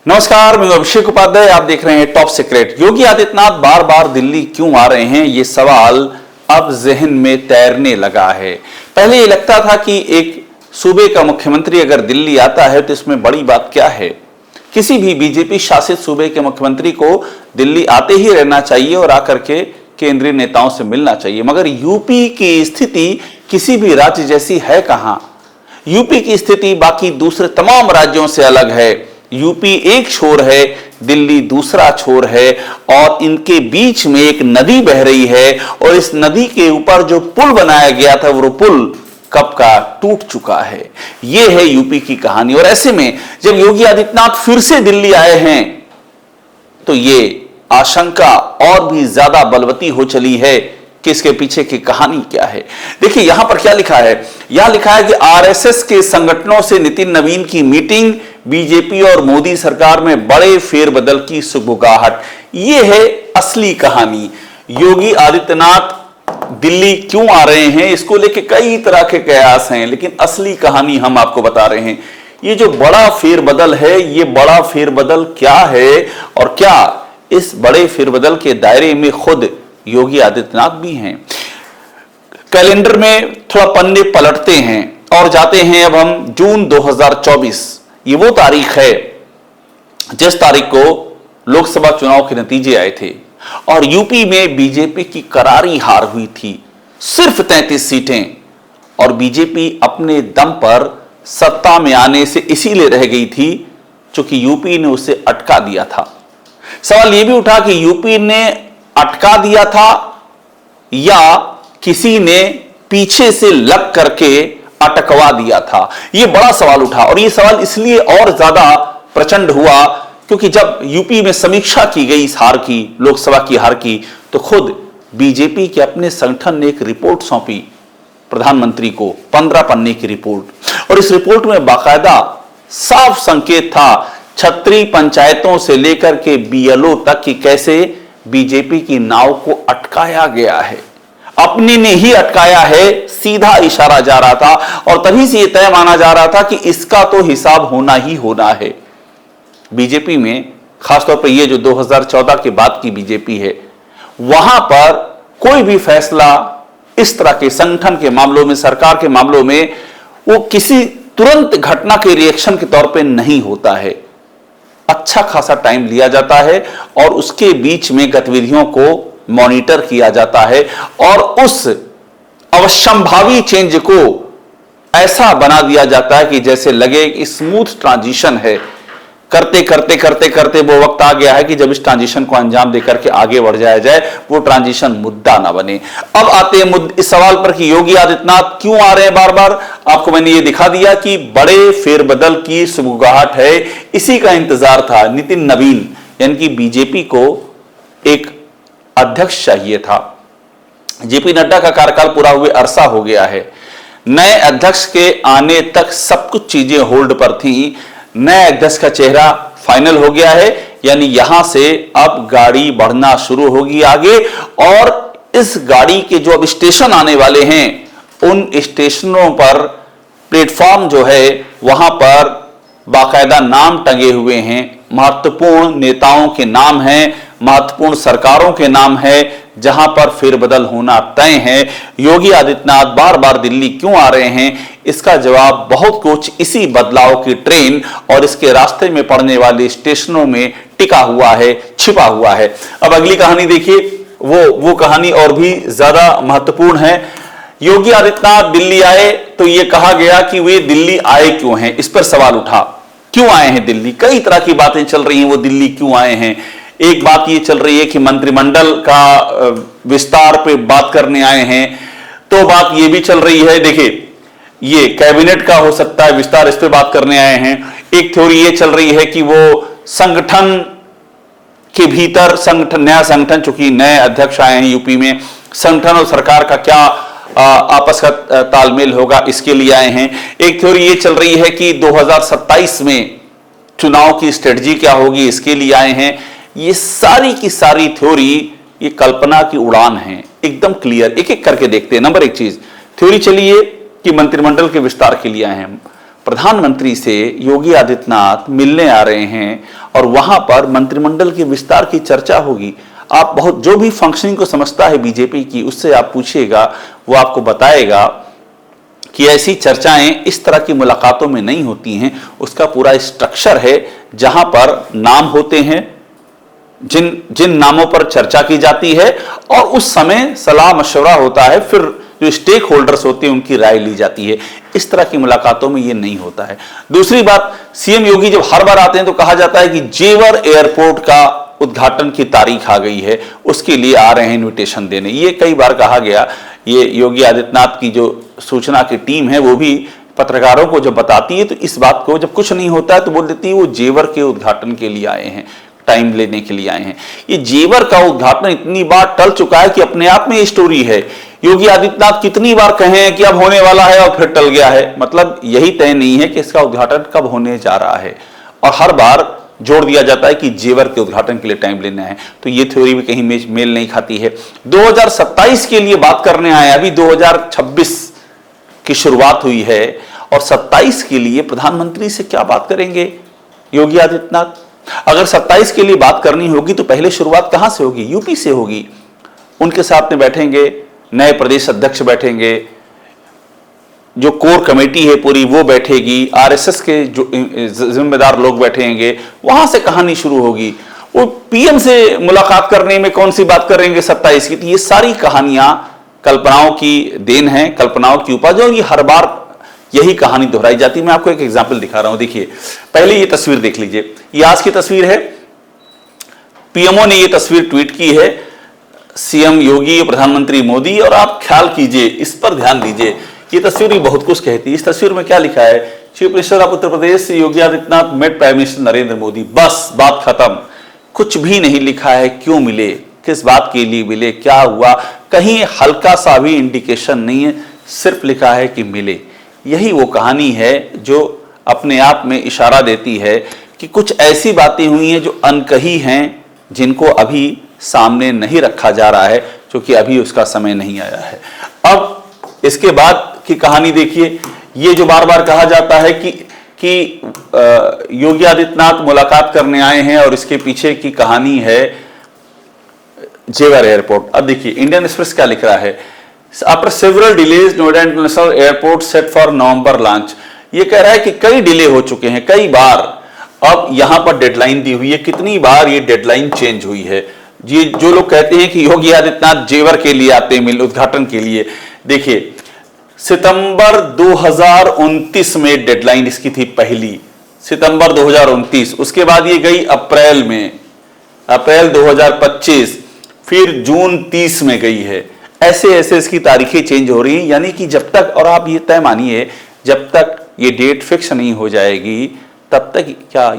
नमस्कार, मैं अभिषेक उपाध्याय। आप देख रहे हैं टॉप सीक्रेट। योगी आदित्यनाथ बार बार दिल्ली क्यों आ रहे हैं, ये सवाल अब जहन में तैरने लगा है। पहले ये लगता था कि एक सूबे का मुख्यमंत्री अगर दिल्ली आता है तो इसमें बड़ी बात क्या है। किसी भी बीजेपी शासित सूबे के मुख्यमंत्री को दिल्ली आते ही रहना चाहिए और आकर के केंद्रीय नेताओं से मिलना चाहिए। मगर यूपी की स्थिति किसी भी राज्य जैसी है कहां। यूपी की स्थिति बाकी दूसरे तमाम राज्यों से अलग है। यूपी एक छोर है, दिल्ली दूसरा छोर है और इनके बीच में एक नदी बह रही है और इस नदी के ऊपर जो पुल बनाया गया था वो पुल कब का टूट चुका है। यह है यूपी की कहानी। और ऐसे में जब योगी आदित्यनाथ फिर से दिल्ली आए हैं तो ये आशंका और भी ज्यादा बलवती हो चली है कि इसके पीछे की कहानी क्या है। देखिए यहां पर क्या लिखा है। यहां लिखा है कि आरएसएस के संगठनों से नितिन नवीन की मीटिंग, बीजेपी और मोदी सरकार में बड़े फेरबदल की सुगबुगाहट। यह है असली कहानी। योगी आदित्यनाथ दिल्ली क्यों आ रहे हैं, इसको लेके कई तरह के कयास हैं, लेकिन असली कहानी हम आपको बता रहे हैं। ये जो बड़ा फेरबदल है, ये बड़ा फेरबदल क्या है और क्या इस बड़े फेरबदल के दायरे में खुद योगी आदित्यनाथ भी हैं। कैलेंडर में थोड़ा पन्ने पलटते हैं और जाते हैं अब हम जून 2024। ये वो तारीख है जिस तारीख को लोकसभा चुनाव के नतीजे आए थे और यूपी में बीजेपी की करारी हार हुई थी, सिर्फ 33 सीटें। और बीजेपी अपने दम पर सत्ता में आने से इसीलिए रह गई थी क्योंकि यूपी ने उसे अटका दिया था। सवाल यह भी उठा कि यूपी ने अटका दिया था या किसी ने पीछे से लग करके अटकवा दिया था। यह बड़ा सवाल उठा और यह सवाल इसलिए और ज्यादा प्रचंड हुआ क्योंकि जब यूपी में समीक्षा की गई इस हार की, लोकसभा की हार की, तो खुद बीजेपी के अपने संगठन ने एक रिपोर्ट सौंपी प्रधानमंत्री को, 15 पन्ने की रिपोर्ट। और इस रिपोर्ट में बाकायदा साफ संकेत था छत्री पंचायतों से लेकर के बीएलओ तक कि कैसे बीजेपी की नाव को अटकाया गया है। अपने ने ही अटकाया है, सीधा इशारा जा रहा था और तभी से यह तय माना जा रहा था कि इसका तो हिसाब होना ही होना है। बीजेपी में खासतौर पर यह जो 2014 के बाद की बीजेपी है, वहां पर कोई भी फैसला इस तरह के संगठन के मामलों में, सरकार के मामलों में, वो किसी तुरंत घटना के रिएक्शन के तौर पे नहीं होता है। अच्छा खासा टाइम लिया जाता है और उसके बीच में गतिविधियों को मॉनिटर किया जाता है और उस अवश्यंभावी चेंज को ऐसा बना दिया जाता है कि जैसे लगे कि स्मूथ ट्रांजिशन है। करते करते करते करते वो वक्त आ गया है कि जब इस ट्रांजिशन को अंजाम देकर के आगे बढ़ जाया जाए, वो ट्रांजिशन मुद्दा ना बने। अब आते हैं इस सवाल पर कि योगी आदित्यनाथ क्यों आ रहे हैं बार बार। आपको मैंने ये दिखा दिया कि बड़े फेरबदल की सुगबुगाहट है, इसी का इंतजार था। नितिन नवीन यानी कि बीजेपी को एक अध्यक्ष चाहिए था। जेपी नड्डा का कार्यकाल पूरा हुए अरसा हो गया है। नए अध्यक्ष के आने तक सब कुछ चीजें होल्ड पर थी। नए अध्यक्ष का चेहरा फाइनल हो गया है, यानी यहां से अब गाड़ी बढ़ना शुरू होगी आगे और इस गाड़ी के जो अब स्टेशन आने वाले हैं, उन स्टेशनों पर प्लेटफॉर्म जो है वहां पर बाकायदा नाम टंगे हुए हैं। महत्वपूर्ण नेताओं के नाम हैं, महत्वपूर्ण सरकारों के नाम है, जहां पर फेरबदल होना तय है। योगी आदित्यनाथ बार बार दिल्ली क्यों आ रहे हैं, इसका जवाब बहुत कुछ इसी बदलाव की ट्रेन और इसके रास्ते में पड़ने वाले स्टेशनों में टिका हुआ है, छिपा हुआ है। अब अगली कहानी देखिए, वो कहानी और भी ज्यादा महत्वपूर्ण है। योगी आदित्यनाथ दिल्ली आए तो यह कहा गया कि वे दिल्ली आए क्यों हैं, इस पर सवाल उठा। क्यों आए हैं दिल्ली? कई तरह की बातें चल रही हैं, वो दिल्ली क्यों आए हैं। एक बात ये चल रही है कि मंत्रिमंडल का विस्तार पे बात करने आए हैं, तो बात ये भी चल रही है, देखिए ये कैबिनेट का हो सकता है विस्तार, इस पे बात करने आए हैं। एक थ्योरी ये चल रही है कि वो संगठन के भीतर नया संगठन, चूंकि नए अध्यक्ष आए हैं यूपी में, संगठन और सरकार का क्या आपस का तालमेल होगा, इसके लिए आए हैं। एक थ्योरी ये चल रही है कि 2027 में चुनाव की स्ट्रेटजी क्या होगी, इसके लिए आए हैं। ये सारी की सारी थ्योरी ये कल्पना की उड़ान है, एकदम क्लियर। एक एक करके देखते हैं। नंबर एक चीज, थ्योरी चलिए कि मंत्रिमंडल के विस्तार के लिए आए हैं। प्रधानमंत्री से योगी आदित्यनाथ मिलने आ रहे हैं और वहां पर मंत्रिमंडल के विस्तार की चर्चा होगी। आप बहुत जो भी फंक्शनिंग को समझता है बीजेपी की, उससे आप पूछिएगा, वो आपको बताएगा कि ऐसी चर्चाएं इस तरह की मुलाकातों में नहीं होती हैं। उसका पूरा स्ट्रक्चर है जहां पर नाम होते हैं, जिन जिन नामों पर चर्चा की जाती है और उस समय सलाह मशवरा होता है, फिर जो स्टेक होल्डर्स होते हैं उनकी राय ली जाती है। इस तरह की मुलाकातों में ये नहीं होता है। दूसरी बात, सीएम योगी जब हर बार आते हैं तो कहा जाता है कि जेवर एयरपोर्ट का उद्घाटन की तारीख आ गई है, उसके लिए आ रहे हैं इन्विटेशन देने। ये कई बार कहा गया। ये योगी आदित्यनाथ की जो सूचना की टीम है वो भी पत्रकारों को जब बताती है तो इस बात को, जब कुछ नहीं होता है तो बोल देती है वो जेवर के उद्घाटन के लिए आए हैं, टाइम लेने के लिए आए हैं। ये जेवर का उद्घाटन इतनी बार टल चुका है कि अपने आप में ये स्टोरी है। योगी आदित्यनाथ कितनी बार कहे हैं कि अब होने वाला है और फिर टल गया है, मतलब यही तय नहीं है कि इसका उद्घाटन कब होने जा रहा है। और हर बार जोड़ दिया जाता है कि जेवर के उद्घाटन के लिए टाइम लेना है, तो ये थ्योरी भी कहीं मेल नहीं खाती है। 2027 के लिए बात करने आए, अभी 2026 की शुरुआत हुई है और 27 के लिए प्रधानमंत्री से क्या बात करेंगे योगी आदित्यनाथ? अगर 27 के लिए बात करनी होगी तो पहले शुरुआत कहां से होगी? यूपी से होगी। उनके साथ में बैठेंगे, नए प्रदेश अध्यक्ष बैठेंगे, जो कोर कमेटी है पूरी वो बैठेगी, आरएसएस के जो जिम्मेदार लोग बैठेंगे, वहां से कहानी शुरू होगी। वो पीएम से मुलाकात करने में कौन सी बात करेंगे 27 की? तो ये सारी कहानियां कल्पनाओं की देन है, कल्पनाओं की उपज है और ये हर बार यही कहानी दोहराई जाती है। मैं आपको एक एग्जाम्पल दिखा रहा हूं, देखिए। पहले ये तस्वीर देख लीजिए, ये आज की तस्वीर है। पीएमओ ने ये तस्वीर ट्वीट की है, सीएम योगी, प्रधानमंत्री मोदी, और आप ख्याल कीजिए, इस पर ध्यान दीजिए। ये तस्वीर भी बहुत कुछ कहती है। इस तस्वीर में क्या लिखा है? Chief minister of Uttar Pradesh Yogi Adityanath met prime minister Narendra Modi. बस बात खत्म। कुछ भी नहीं लिखा है क्यों मिले, किस बात के लिए मिले, क्या हुआ, कहीं हल्का सा भी इंडिकेशन नहीं है, सिर्फ लिखा है कि मिले। यही वो कहानी है जो अपने आप में इशारा देती है कि कुछ ऐसी बातें हुई हैं जो अनकही हैं, जिनको अभी सामने नहीं रखा जा रहा है, क्योंकि अभी उसका समय नहीं आया है। अब इसके बाद की कहानी देखिए। ये जो बार बार कहा जाता है कि योगी आदित्यनाथ मुलाकात करने आए हैं और इसके पीछे की कहानी है जेवर एयरपोर्ट। अब देखिए इंडियन एक्सप्रेस क्या लिख रहा है, after several delays Noida international airport set for November launch. ये कह रहा है कि कई डिले हो चुके हैं, कई बार। अब यहां पर डेडलाइन दी हुई है, कितनी बार ये डेडलाइन चेंज हुई है। ये जो लोग कहते हैं कि योगी आदित्यनाथ जेवर के लिए आते हैं मिल उद्घाटन के लिए, देखिए सितंबर 2029 में डेडलाइन इसकी थी पहली, सितंबर 2029। उसके बाद ये गई अप्रैल में, अप्रैल 2025, फिर जून 30 में गई है। ऐसे ऐसे इसकी तारीखें चेंज हो रही हैं। यानी कि जब तक, और आप ये तय मानिए, जब तक ये डेट फिक्स नहीं हो जाएगी तब तक क्या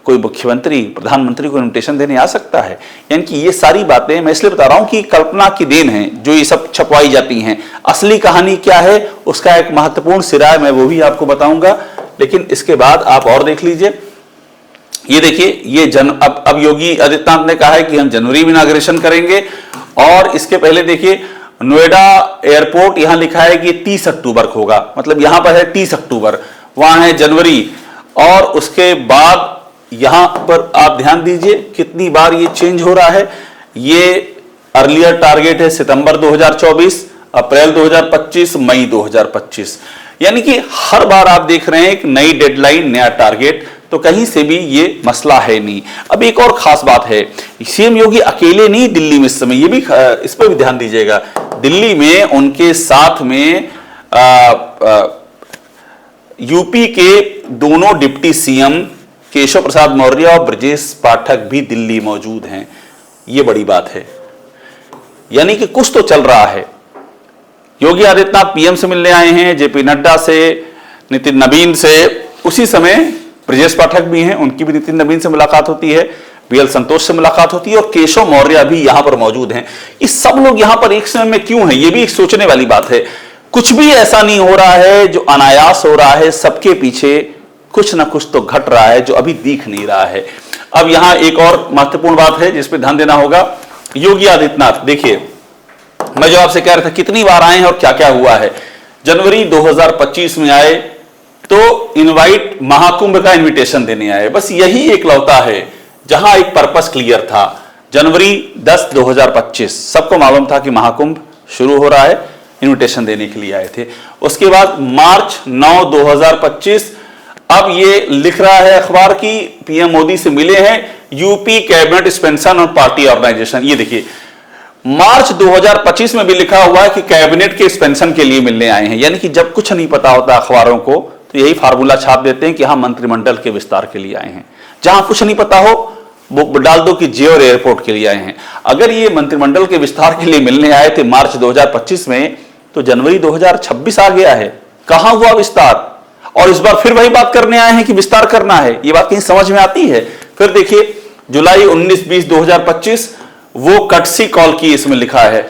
कोई मुख्यमंत्री प्रधानमंत्री को इन्विटेशन देने आ सकता है? यानी कि ये सारी बातें मैं इसलिए बता रहा हूं कि कल्पना की देन है जो ये सब छपवाई जाती हैं। असली कहानी क्या है उसका एक महत्वपूर्ण सिरा है, मैं वो भी आपको बताऊंगा। लेकिन इसके बाद आप और देख लीजिए, ये देखिए, ये अब योगी आदित्यनाथ ने कहा है कि हम जनवरी में इनॉग्रेशन करेंगे। और इसके पहले देखिए नोएडा एयरपोर्ट, यहां लिखा है कि 30 अक्टूबर को होगा, मतलब यहां पर है 30 अक्टूबर, वहां है जनवरी। और उसके बाद यहां पर आप ध्यान दीजिए कितनी बार ये चेंज हो रहा है। ये अर्लियर टारगेट है सितंबर 2024, अप्रैल 2025, मई 2025। यानी कि हर बार आप देख रहे हैं एक नई डेडलाइन, नया टारगेट, तो कहीं से भी ये मसला है नहीं। अब एक और खास बात है, सीएम योगी अकेले नहीं दिल्ली में इस समय, ये भी इस पर भी ध्यान दीजिएगा। दिल्ली में उनके साथ में यूपी के दोनों डिप्टी सीएम केशव प्रसाद मौर्य और ब्रजेश पाठक भी दिल्ली मौजूद हैं। यह बड़ी बात है, यानी कि कुछ तो चल रहा है। योगी आदित्यनाथ पीएम से मिलने आए हैं, जेपी नड्डा से, नितिन नवीन से, उसी समय ब्रजेश पाठक भी हैं, उनकी भी नितिन नवीन से मुलाकात होती है, बीएल संतोष से मुलाकात होती है और केशव मौर्य भी यहां पर मौजूद हैं। ये सब लोग यहां पर एक समय में क्यों हैं, ये भी एक सोचने वाली बात है। कुछ भी ऐसा नहीं हो रहा है जो अनायास हो रहा है, सबके पीछे कुछ ना कुछ तो घट रहा है जो अभी दिख नहीं रहा है। अब यहां एक और महत्वपूर्ण बात है जिस पे ध्यान देना होगा। योगी आदित्यनाथ, देखिए मैं जो आपसे कह रहा था कितनी बार आए हैं और क्या क्या हुआ है। जनवरी 2025 में आए तो इनवाइट महाकुंभ का इनविटेशन देने आए। बस यही एक लौता है जहां एक पर्पस क्लियर था। जनवरी 10, 2025 सबको मालूम था कि महाकुंभ शुरू हो रहा है, इनविटेशन देने के लिए आए थे। उसके बाद मार्च 9, 2025 अब ये लिख रहा है अखबार की पीएम मोदी से मिले हैं यूपी कैबिनेट एक्सपेंशन और पार्टी ऑर्गेनाइजेशन। ये देखिए मार्च 2025 में भी लिखा हुआ है कि कैबिनेट के एक्सपेंशन के लिए मिलने आए हैं। यानी कि जब कुछ नहीं पता होता अखबारों को तो यही फार्मूला छाप देते हैं कि हम मंत्रिमंडल के विस्तार के लिए आए हैं। जहां कुछ नहीं पता हो वो डाल दो कि जे और एयरपोर्ट के लिए आए हैं। अगर ये मंत्रिमंडल के विस्तार के लिए मिलने आए थे मार्च 2025 में, तो जनवरी 2026 आ गया है, कहां हुआ विस्तार? और इस बार फिर वही बात करने आए हैं कि विस्तार करना है। ये बात कहीं समझ में आती है? फिर देखिए जुलाई 19, 20, 2025 वो कटसी कॉल की इसमें लिखा है।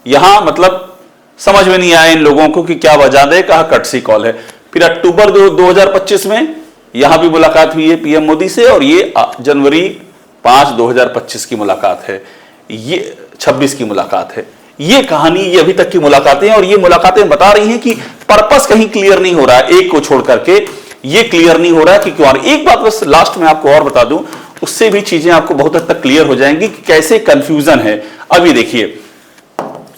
यहां मतलब समझ में नहीं आया इन लोगों को कि क्या वजह दे, कहा कटसी कॉल है। फिर अक्टूबर 2025 में यहां भी मुलाकात हुई है पीएम मोदी से, और ये जनवरी 5, 2025 की मुलाकात है, ये 26 की मुलाकात है। ये कहानी, ये अभी तक की मुलाकातें, और ये मुलाकातें बता रही हैं कि पर्पस कहीं क्लियर नहीं हो रहा है। एक को छोड़ करके ये क्लियर नहीं हो रहा है कि क्यों। एक बात बस लास्ट में आपको और बता दूं, उससे भी चीजें आपको बहुत हद तक क्लियर हो जाएंगी कि कैसे कंफ्यूजन है। अब ये देखिए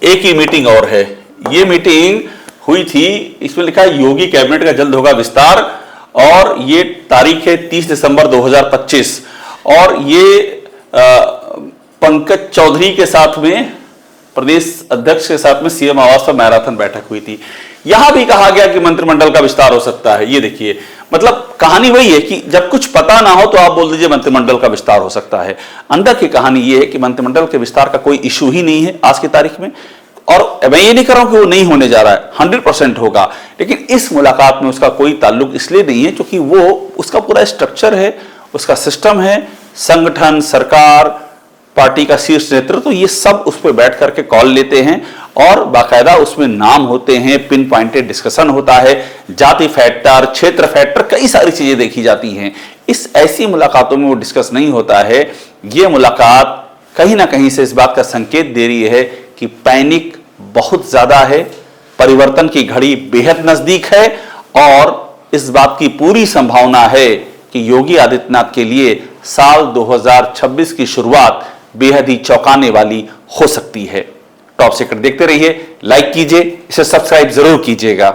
एक ही मीटिंग और है, ये मीटिंग हुई थी, इसमें लिखा है योगी कैबिनेट का जल्द होगा विस्तार, और ये तारीख है 30 दिसंबर 2025, और ये पंकज चौधरी के साथ में, प्रदेश अध्यक्ष के साथ में सीएम आवास पर मैराथन बैठक हुई थी। यहां भी कहा गया कि मंत्रिमंडल का विस्तार हो सकता है। ये देखिए मतलब कहानी वही है कि जब कुछ पता ना हो तो आप बोल दीजिए मंत्रिमंडल का विस्तार हो सकता है। अंदर की कहानी ये है कि मंत्रिमंडल के विस्तार का कोई इशू ही नहीं है आज की तारीख में, और मैं ये नहीं कर रहा हूं कि वो नहीं होने जा रहा है, 100% होगा, लेकिन इस मुलाकात में उसका कोई ताल्लुक इसलिए नहीं है क्योंकि वो उसका पूरा स्ट्रक्चर है, उसका सिस्टम है, संगठन, सरकार, पार्टी का शीर्ष नेतृत्व, तो ये सब उस पर बैठ करके कॉल लेते हैं, और बाकायदा उसमें नाम होते हैं, पिन पॉइंटेड डिस्कशन होता है, जाति फैक्टर, क्षेत्र फैक्टर, कई सारी चीजें देखी जाती हैं। इस ऐसी मुलाकातों में वो डिस्कस नहीं होता है। ये मुलाकात कहीं ना कहीं से इस बात का संकेत दे रही है कि पैनिक बहुत ज्यादा है, परिवर्तन की घड़ी बेहद नजदीक है, और इस बात की पूरी संभावना है कि योगी आदित्यनाथ के लिए साल 2026 की शुरुआत बेहद ही चौंकाने वाली हो सकती है। टॉप सीक्रेट देखते रहिए, लाइक कीजिए, इसे सब्सक्राइब जरूर कीजिएगा।